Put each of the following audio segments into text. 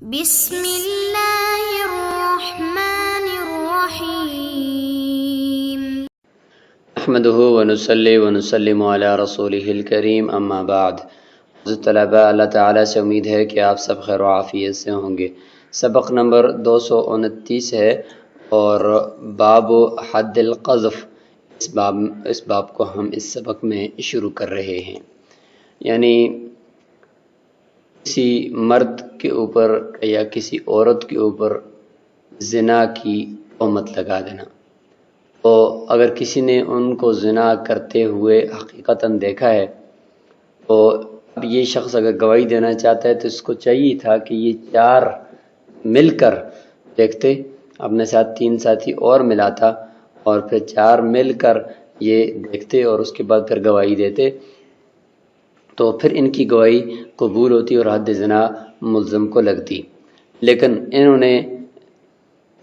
بسم اللہ الرحمن الرحیم نحمده ونصلی ونسلم علی رسولہ الکریم اما بعد۔ حضرت طلباء، اللہ تعالیٰ سے امید ہے کہ آپ سب خیر و عافیت سے ہوں گے۔ سبق نمبر 229 ہے اور باب حد القذف، اس باب کو ہم اس سبق میں شروع کر رہے ہیں۔ یعنی کسی مرد کے اوپر یا کسی عورت کے اوپر زنا کی تہمت لگا دینا۔ تو اگر کسی نے ان کو زنا کرتے ہوئے حقیقتاً دیکھا ہے تو اب یہ شخص اگر گواہی دینا چاہتا ہے تو اس کو چاہیے تھا کہ یہ 4 مل کر دیکھتے، اپنے ساتھ 3 ساتھی اور ملاتا اور پھر 4 مل کر یہ دیکھتے اور اس کے بعد پھر گواہی دیتے، تو پھر ان کی گواہی قبول ہوتی اور حد زنا ملزم کو لگتی۔ لیکن انہوں نے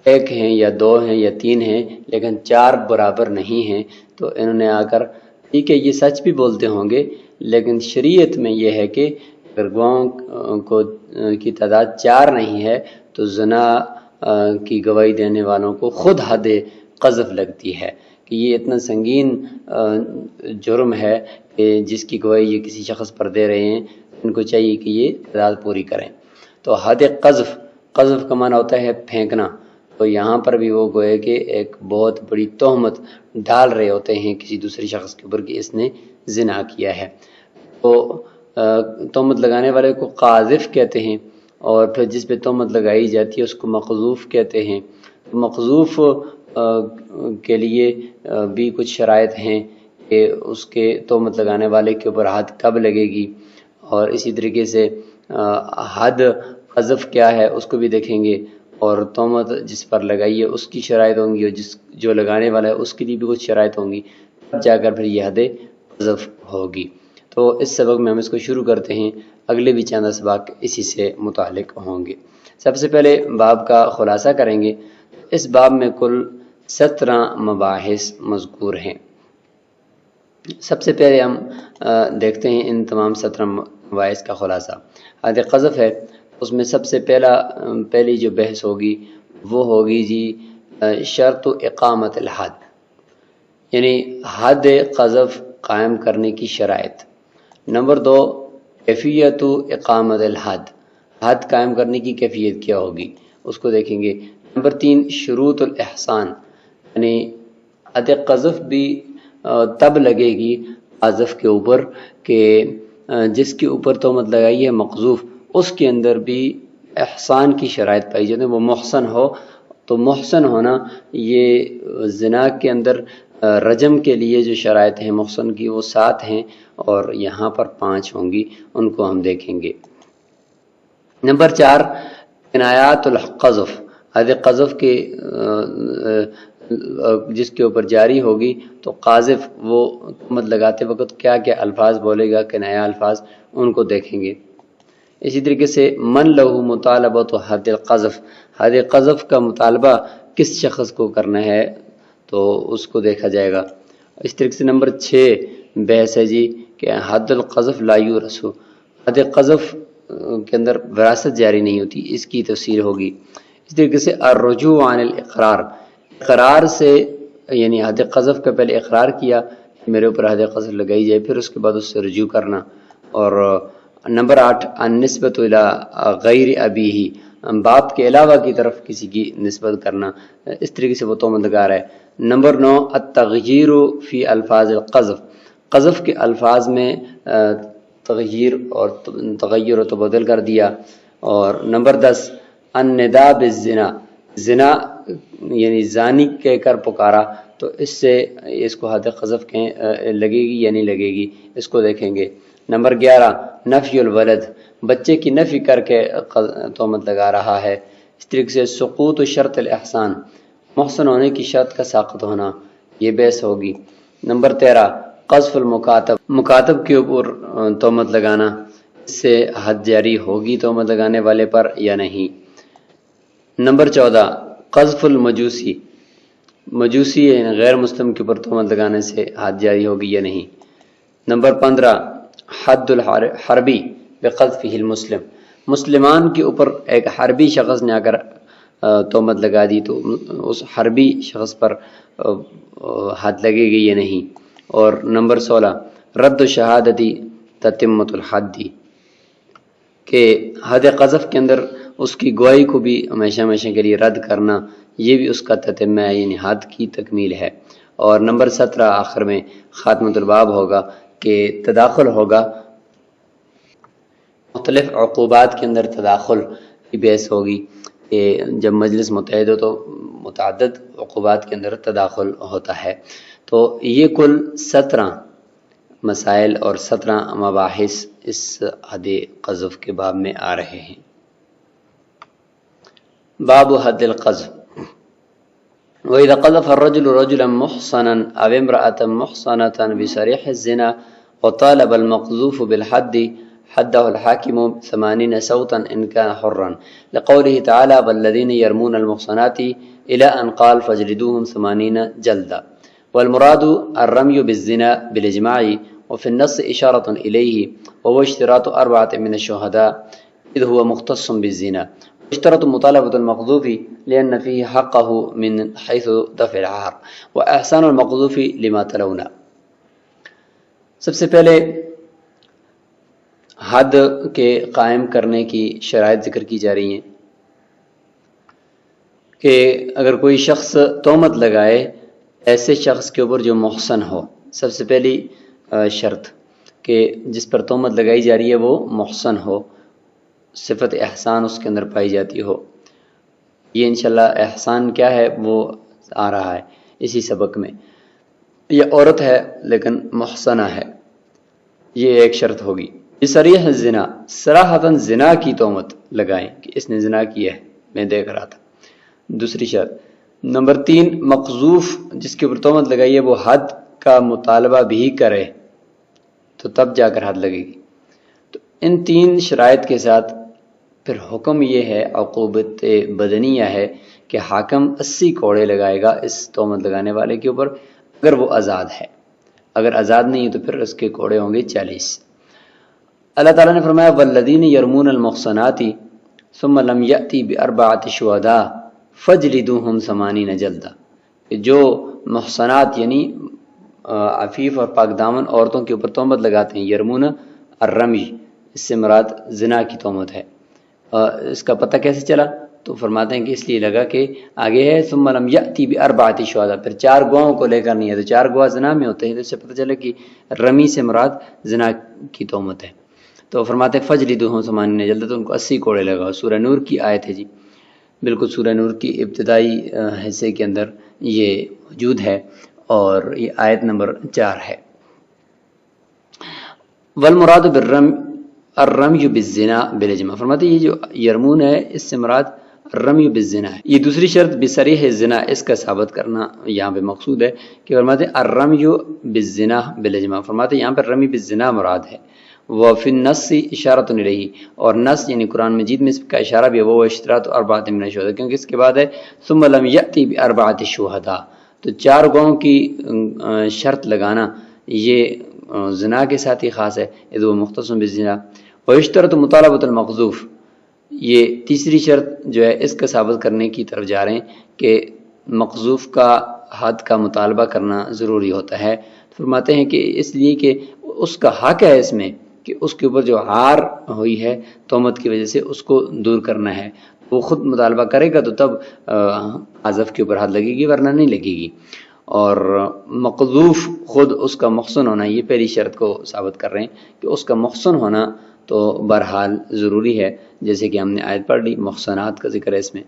1 ہیں یا 2 ہیں یا 3 ہیں لیکن 4 برابر نہیں ہیں، تو انہوں نے آ کر ٹھیک ہے یہ سچ بھی بولتے ہوں گے، لیکن شریعت میں یہ ہے کہ اگر گواہوں کی تعداد 4 نہیں ہے تو زنا کی گواہی دینے والوں کو خود حد قذف لگتی ہے کہ یہ اتنا سنگین جرم ہے کہ جس کی گواہی یہ کسی شخص پر دے رہے ہیں، ان کو چاہیے کہ یہ تعداد پوری کریں۔ تو حد قذف کا معنی ہوتا ہے پھینکنا، تو یہاں پر بھی وہ گوئے کہ ایک بہت بڑی تہمت ڈال رہے ہوتے ہیں کسی دوسرے شخص کے اوپر کہ اس نے زنا کیا ہے۔ تو تہمت لگانے والے کو قاذف کہتے ہیں، اور پھر جس پہ تہمت لگائی جاتی ہے اس کو مقذوف کہتے ہیں۔ مقذوف کے لیے بھی کچھ شرائط ہیں کہ اس کے تہمت لگانے والے کے اوپر حد کب لگے گی، اور اسی طریقے سے حد قذف کیا ہے اس کو بھی دیکھیں گے، اور تہمت جس پر لگائی ہے اس کی شرائط ہوں گی، اور جو لگانے والا ہے اس کے لیے بھی کچھ شرائط ہوں گی، تب جا کر پھر یہ حد قذف ہوگی۔ تو اس سبق میں ہم اس کو شروع کرتے ہیں، اگلے بھی چند سبق اسی سے متعلق ہوں گے۔ سب سے پہلے باب کا خلاصہ کریں گے۔ اس باب میں کل 17 مباحث مذکور ہیں۔ سب سے پہلے ہم دیکھتے ہیں ان تمام 17 مباحث کا خلاصہ۔ حد قذف ہے، اس میں سب سے پہلی جو بحث ہوگی وہ ہوگی شرط اقامت الحد، یعنی حد قذف قائم کرنے کی شرائط۔ نمبر 2 کیفیت اقامت الحد، حد قائم کرنے کی کیفیت کیا ہوگی اس کو دیکھیں گے۔ نمبر 3 شروط الاحسان، یعنی حد قذف بھی تب لگے گی قاذف کے اوپر کہ جس کے اوپر تہمت لگائی ہے مقذوف، اس کے اندر بھی احسان کی شرائط پائی جاتی ہے، وہ محسن ہو۔ تو محسن ہونا یہ زنا کے اندر رجم کے لیے جو شرائط ہیں محسن کی وہ 7 ہیں، اور یہاں پر 5 ہوں گی، ان کو ہم دیکھیں گے۔ نمبر 4 کنایات القذف، حد قذف کے جس کے اوپر جاری ہوگی تو قاذف وہ تہمت لگاتے وقت کیا کیا الفاظ بولے گا، کنایہ الفاظ، ان کو دیکھیں گے۔ اسی طریقے سے من لہ مطالبۃ حد القذف، حد قذف کا مطالبہ کس شخص کو کرنا ہے تو اس کو دیکھا جائے گا۔ اس طریقے سے نمبر 6 بحث ہے کہ حد القذف لا یورث، حد قذف کے اندر وراثت جاری نہیں ہوتی، اس کی تفسیر ہوگی۔ اس طریقے سے الرجوع عن الاقرار، اقرار سے، یعنی حد قذف کا پہلے اقرار کیا کہ میرے اوپر حد قذف لگائی جائے، پھر اس کے بعد اس سے رجوع کرنا۔ اور نمبر 8 النسبۃ الی غیر ابیہ، باپ کے علاوہ کی طرف کسی کی نسبت کرنا، اس طریقے سے وہ تہمت لگا رہا ہے۔ نمبر 9 التغییر فی الفاظ القذف، قذف کے الفاظ میں تغیر اور تبدل کر دیا۔ اور نمبر 10 النداء بالزنا، زنا یعنی زانی کہہ کر پکارا، تو اس سے اس کو حد قذف لگے گی یا نہیں لگے گی، اس کو دیکھیں گے۔ نمبر 11 نفی الولد، بچے کی نفی کر کے تہمت لگا رہا ہے۔ اس طریقے سے سقوط شرط الاحسان، محسن ہونے کی شرط کا ساقط ہونا، یہ بحث ہوگی۔ نمبر 13 قذف المکاتب، مکاتب کے اوپر تہمت لگانا، اس سے حد جاری ہوگی تہمت لگانے والے پر یا نہیں۔ نمبر 14 قذف المجوسی، مجوسی یعنی غیر مسلم کے اوپر تہمت لگانے سے حد جاری ہوگی یا نہیں۔ نمبر 15 حد الحربی بقذفہ المسلم، مسلمان کے اوپر ایک حربی شخص نے اگر تہمت لگا دی تو اس حربی شخص پر حد لگے گی یا نہیں. اور نمبر 16 رد شہادتی تتمت الحدی، کہ حد قذف کے اندر اس کی گواہی کو بھی ہمیشہ ہمیشہ کے لیے رد کرنا، یہ بھی اس کا تتمہ ہے، یعنی حد کی تکمیل ہے. اور نمبر 17 آخر میں خاتمۃ الباب ہوگا کہ تداخل ہوگا، مختلف عقوبات کے اندر تداخل کی بحث ہوگی کہ جب مجلس متحد ہو تو متعدد عقوبات کے اندر تداخل ہوتا ہے. تو یہ کل 17 مسائل اور 17 مباحث اس حد قذف کے باب میں آ رہے ہیں. باب حد القذف. وَإِذَا قَذَفَ الرَّجُلُ رَجُلًا مُحْصَنًا أَوْ امْرَأَةً مُحْصَنَةً بِصَرِيحِ الزِّنَا وطالب المقذوف بالحد حده الحاكم 80 صوتا إن كان حرا، لقوله تعالى والذين يرمون المحصنات إلى أن قال فاجلدوهم 80 جلدا. والمراد الرمي بالزنا بالإجماع، وفي النص إشارة إليه، وهو اشتراط 4 من الشهداء إذ هو مختص بالزنا، واشترط مطالبة المقذوف لأن فيه حقه من حيث دفع العار، وإحسان المقذوف لما تلونا. سب سے پہلے حد کے قائم کرنے کی شرائط ذکر کی جا رہی ہیں کہ اگر کوئی شخص تہمت لگائے ایسے شخص کے اوپر جو محسن ہو، سب سے پہلی شرط کہ جس پر تہمت لگائی جا رہی ہے وہ محسن ہو، صفت احسان اس کے اندر پائی جاتی ہو. یہ انشاءاللہ احسان کیا ہے وہ آ رہا ہے اسی سبق میں. یہ عورت ہے لیکن محسنہ ہے، یہ ایک شرط ہوگی. بصریح الزنا، صراحتاً زنا کی تہمت لگائیں کہ اس نے زنا کیا ہے، میں دیکھ رہا تھا. دوسری شرط. نمبر 3 مقذوف جس کے اوپر تہمت لگائی ہے وہ حد کا مطالبہ بھی کرے تو تب جا کر حد لگے گی. تو ان 3 شرائط کے ساتھ پھر حکم یہ ہے، عقوبت بدنیہ ہے کہ حاکم 80 کوڑے لگائے گا اس تہمت لگانے والے کے اوپر اگر وہ آزاد ہے. اگر آزاد نہیں ہے تو پھر اس کے کوڑے ہوں گے 40. اللہ تعالیٰ نے فرمایا والذین یرمون المحصنات ثم لم یأتی بأربعة شہداء فجلدوہم 80 جلدا، کہ جو محصنات یعنی عفیف اور پاک دامن عورتوں کے اوپر تہمت لگاتے ہیں، یرمون الرمی، اس سے مراد زنا کی تہمت ہے. اس کا پتہ کیسے چلا؟ تو فرماتے ہیں کہ اس لیے لگا کہ آگے ہے ثم لم یأتی بأربعة شہداء، پھر 4 گواہوں کو لے کر نہیں ہے، تو 4 گواہ زنا میں ہوتے ہیں، تو اس سے پتہ چلا کہ رمی سے مراد زنا کی تہمت ہے. تو فرماتے ہیں فجلدوہم 80 جلدا، تو ان کو 80 کوڑے لگاؤ. سورہ نور کی آیت ہے جی، بالکل سورہ نور کی ابتدائی حصے کے اندر یہ موجود ہے اور یہ آیت نمبر 4 ہے. والمراد الرمی بالزنا بالاجماع، فرماتے ہیں یہ جو یرمون ہے اس سے مراد الرمی بالزنا ہے. یہ دوسری شرط بصریح الزنا، اس کا ثابت کرنا یہاں پہ مقصود ہے کہ فرماتے ہیں الرمی بالزنا بالاجماع، فرماتے ہیں یہاں پر رمی بالزنا مراد ہے. وفی النص اشارۃ الیہ، اور نص یعنی قرآن مجید میں اس کا اشارہ بھی ہے، وہ اشتراط 4 من الشہداء، کیونکہ اس کے بعد ہے ثم لم یأتی بأربعة شہداء، تو 4 گواہوں کی شرط لگانا یہ زنا کے ساتھ ہی خاص ہے، اذ وہ مختص بالزنا. واشترط مطالبۃ المقذوف، یہ تیسری شرط جو ہے اس کا ثابت کرنے کی طرف جا رہے ہیں کہ مقذوف کا حد کا مطالبہ کرنا ضروری ہوتا ہے. فرماتے ہیں کہ اس لیے کہ اس کا حق ہے اس میں کہ اس کے اوپر جو عار ہوئی ہے تہمت کی وجہ سے اس کو دور کرنا ہے. وہ خود مطالبہ کرے گا تو تب حذف کے اوپر حد لگے گی، ورنہ نہیں لگے گی. اور مقذوف خود اس کا محسن ہونا، یہ پہلی شرط کو ثابت کر رہے ہیں کہ اس کا محسن ہونا تو بہرحال ضروری ہے، جیسے کہ ہم نے آیت پڑھ لی، محسنات کا ذکر ہے اس میں.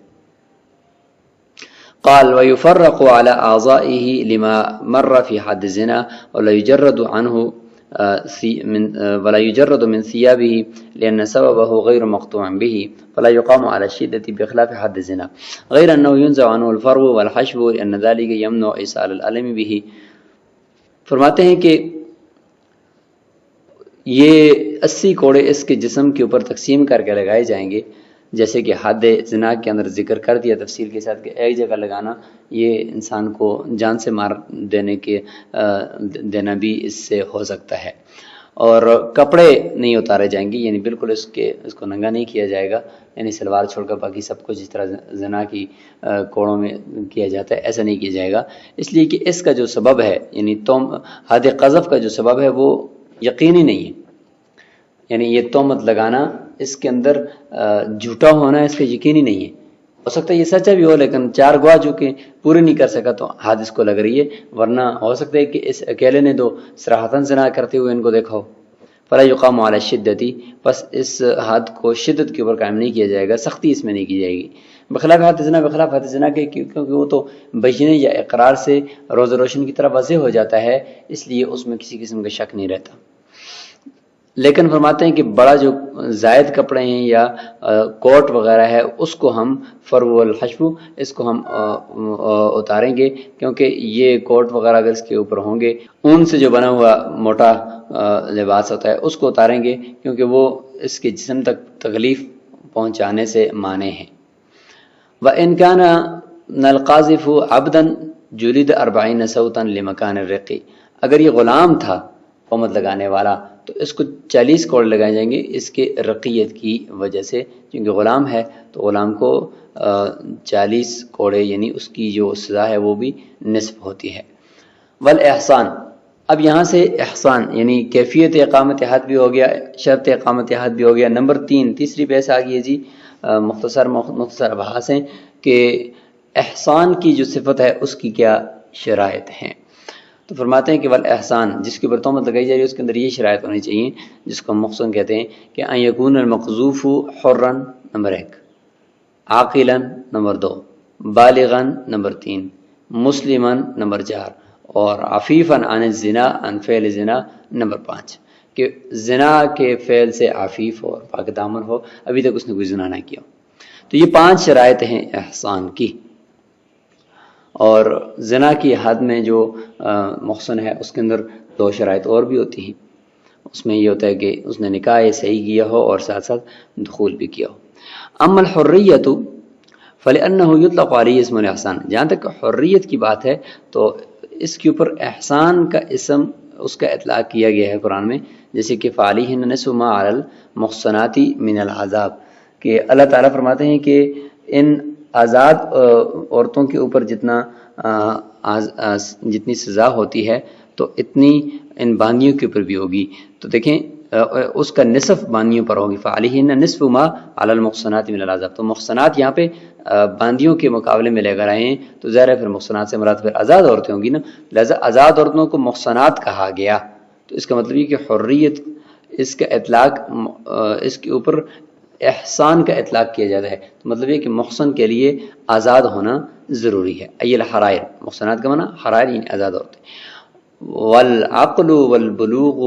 قال ويفرق على أعضائه لما مر في حد الزنا ولا يجرد عنه ولا يجرد من ثيابه لأن سببه غير مقطوع به فلا يقام على الشدة بخلاف حد الزنا، غير أنه ينزع عنه الفرو والحشو لأن ذلك يمنع إيصال الألم به. فرماتے ہیں کہ یہ 80 کوڑے اس کے جسم کے اوپر تقسیم کر کے لگائے جائیں گے، جیسے کہ حد زنا کے اندر ذکر کر دیا تفصیل کے ساتھ کہ ایک جگہ لگانا یہ انسان کو جان سے مار دینا بھی اس سے ہو سکتا ہے. اور کپڑے نہیں اتارے جائیں گے، یعنی بالکل اس کو ننگا نہیں کیا جائے گا، یعنی سلوار چھوڑ کر باقی سب کچھ جس طرح زنا کی کوڑوں میں کیا جاتا ہے ایسا نہیں کیا جائے گا، اس لیے کہ اس کا جو سبب ہے یعنی حد قذف کا جو سبب ہے وہ یقینی نہیں ہے، یعنی یہ تہمت لگانا اس کے اندر جھوٹا ہونا اس کا یقینی نہیں ہے، ہو سکتا ہے یہ سچا بھی ہو لیکن چار گواہ جو کہ پورے نہیں کر سکا تو حد اس کو لگ رہی ہے، ورنہ ہو سکتا ہے کہ اس اکیلے نے دو صراحتاً زنا کرتے ہوئے ان کو دیکھا ہو۔ فلا یقام علی الشدتی، بس اس حد کو شدت کے اوپر قائم نہیں کیا جائے گا، سختی اس میں نہیں کی جائے گی، بخلاف حد زنا کے، کیونکہ وہ تو بینے یا اقرار سے روز روشن کی طرح واضح ہو جاتا ہے، اس لیے اس میں کسی قسم کا شک نہیں رہتا۔ لیکن فرماتے ہیں کہ بڑا جو زائد کپڑے ہیں یا کوٹ وغیرہ ہے اس کو ہم فرو الحشو اس کو ہم اتاریں گے، کیونکہ یہ کوٹ وغیرہ اگر اس کے اوپر ہوں گے، اون سے جو بنا ہوا موٹا لباس ہوتا ہے اس کو اتاریں گے، کیونکہ وہ اس کے جسم تک تکلیف پہنچانے سے مانے ہیں۔ وَإِنْ كَانَ الْقَاذِفُ عَبْدًا جُلِدَ 40 صوتا لمکان الرقی، اگر یہ غلام تھا تہمت لگانے والا تو اس کو 40 کوڑ لگائے جائیں گے اس کے رقیت کی وجہ سے، کیونکہ غلام ہے تو غلام کو 40 کوڑے یعنی اس کی جو سزا ہے وہ بھی نصف ہوتی ہے۔ والاحسان، اب یہاں سے احسان یعنی کیفیت اقامت حد بھی ہو گیا، شرط اقامت حد بھی ہو گیا۔ نمبر 3 تیسری بحث آ گئی ہے جی، مختصر ابحاث ہیں کہ احسان کی جو صفت ہے اس کی کیا شرائط ہیں۔ تو فرماتے ہیں کہ والاحسان، جس کے اوپر تہمت لگائی جا رہی ہے اس کے اندر یہ شرائط ہونی چاہیے جس کو محسن کہتے ہیں کہ ان یکون المقذوف حرا نمبر 1، عاقلا نمبر 2، بالغا نمبر 3، مسلما نمبر 4، اور عفیفا عن الزنا عن فعل زنا نمبر 5، کہ زنا کے فعل سے عفیف ہو اور پاک دامن ہو، ابھی تک اس نے کوئی زنا نہ کیا ہو۔ تو یہ 5 شرائط ہیں احسان کی، اور زنا کی حد میں جو محسن ہے اس کے اندر 2 شرائط اور بھی ہوتی ہیں، اس میں یہ ہوتا ہے کہ اس نے نکاح صحیح کیا ہو اور ساتھ ساتھ دخول بھی کیا ہو۔ اما الحریت فلانہ یطلق علیہ اسم الاحسان، جہاں تک حریت کی بات ہے تو اس کے اوپر احسان کا اسم اس کا اطلاق کیا گیا ہے قرآن میں، جیسے کہ فعلیہن نصف ما علی المحصنات من العذاب، کہ اللہ تعالیٰ فرماتے ہیں کہ ان آزاد عورتوں کے اوپر جتنی سزا ہوتی ہے تو اتنی ان باندیوں کے اوپر بھی ہوگی، تو دیکھیں اس کا نصف باندیوں پر ہوگی، فعلیہن نصف ما علی المحصنات من العذاب، تو محصنات یہاں پہ باندیوں کے مقابلے میں لے کر آئے ہیں، تو ظاہر ہے پھر محصنات سے مراد پھر آزاد عورتیں ہوں گی نا، لہذا آزاد عورتوں کو محصنات کہا گیا، تو اس کا مطلب یہ کہ حریت اس کا اطلاق اس کے اوپر احسان کا اطلاق کیا جاتا ہے، تو مطلب یہ کہ محسن کے لیے آزاد ہونا ضروری ہے۔ ای الحرائر، محسنات کا معنی حرائر یعنی آزاد عورتیں۔ والعقل والبلوغ،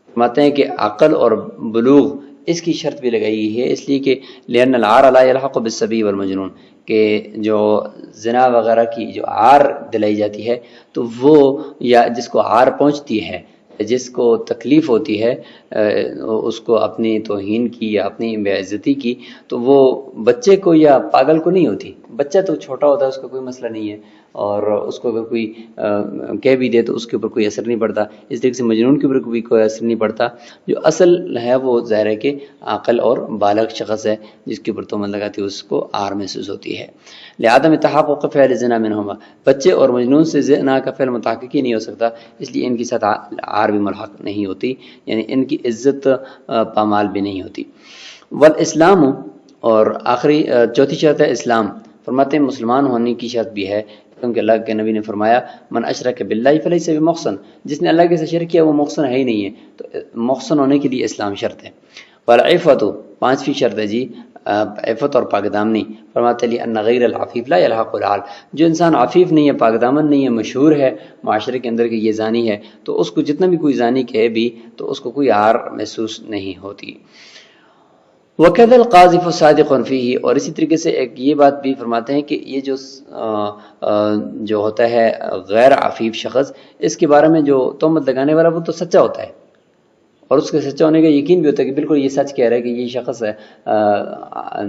فرماتے ہیں کہ عقل اور بلوغ اس کی شرط بھی لگائی گئی ہے، اس لیے کہ لأن العار لا يلحق بالصبي والمجنون، کہ جو زنا وغیرہ کی جو عار دلائی جاتی ہے تو وہ یا جس کو عار پہنچتی ہے، جس کو تکلیف ہوتی ہے اس کو اپنی توہین کی یا اپنی بے عزتی کی، تو وہ بچے کو یا پاگل کو نہیں ہوتی، بچہ تو چھوٹا ہوتا ہے اس کا کوئی مسئلہ نہیں ہے، اور اس کو اگر کوئی کہہ بھی دے تو اس کے اوپر کوئی اثر نہیں پڑتا، اس طریقے سے مجنون کے اوپر کوئی اثر نہیں پڑتا، جو اصل ہے وہ ظاہر ہے کہ عاقل اور بالغ شخص ہے جس کے اوپر تہمت لگاتی ہے اس کو عار محسوس ہوتی ہے۔ لعدم تحقق فعل زنا منہما، بچے اور مجنون سے زنا کا فعل متحقق ہی نہیں ہو سکتا، اس لیے ان کی ساتھ عار بھی ملحق نہیں ہوتی، یعنی ان کی عزت پامال بھی نہیں ہوتی۔ والاسلام، اور آخری 4تھی شرط ہے اسلام، فرماتے ہیں مسلمان ہونے کی شرط بھی ہے، کیونکہ اللہ کے نبی نے فرمایا من اشرک باللہ فلیس بمحسن، جس نے اللہ کے ساتھ شرک کیا وہ محسن ہے ہی نہیں ہے، تو محسن ہونے کے لیے اسلام شرط ہے۔ والعفت، 5ویں شرط ہے جی عفت اور پاک دامنی، فرماتے ہیں ان غیر العفیف لا یلحق العار، جو انسان عفیف نہیں ہے، پاک دامن نہیں ہے، مشہور ہے معاشرے کے اندر کہ یہ زانی ہے، تو اس کو جتنا بھی کوئی زانی کہے بھی تو اس کو کوئی عار محسوس نہیں ہوتی۔ وَكَذَا الْقَاذِفُ صَادِقٌ فِيهِ، اور اسی طریقے سے ایک یہ بات بھی فرماتے ہیں کہ یہ جو ہوتا ہے غیر عفیف شخص، اس کے بارے میں جو تہمت لگانے والا وہ تو سچا ہوتا ہے، اور اس کے سچا ہونے کا یقین بھی ہوتا ہے کہ بالکل یہ سچ کہہ رہا ہے کہ یہ شخص ہے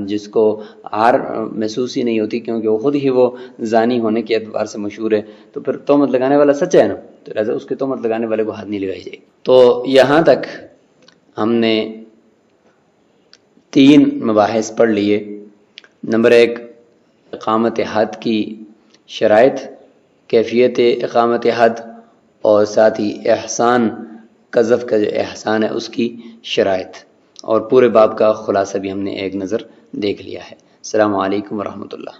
جس کو عار محسوس ہی نہیں ہوتی، کیونکہ وہ خود ہی وہ زانی ہونے کے اعتبار سے مشہور ہے، تو پھر تہمت لگانے والا سچا ہے نا، تو لہٰذا اس کے تہمت لگانے والے کو ہاتھ نہیں لگائی جائے گی۔ تو یہاں تک ہم نے 3 مباحث پڑھ لیے۔ نمبر 1، اقامت حد کی شرائط، کیفیت اقامت حد، اور ساتھ ہی احسان، قذف کا جو احسان ہے اس کی شرائط، اور پورے باب کا خلاصہ بھی ہم نے ایک نظر دیکھ لیا ہے۔ السلام علیکم ورحمۃ اللہ۔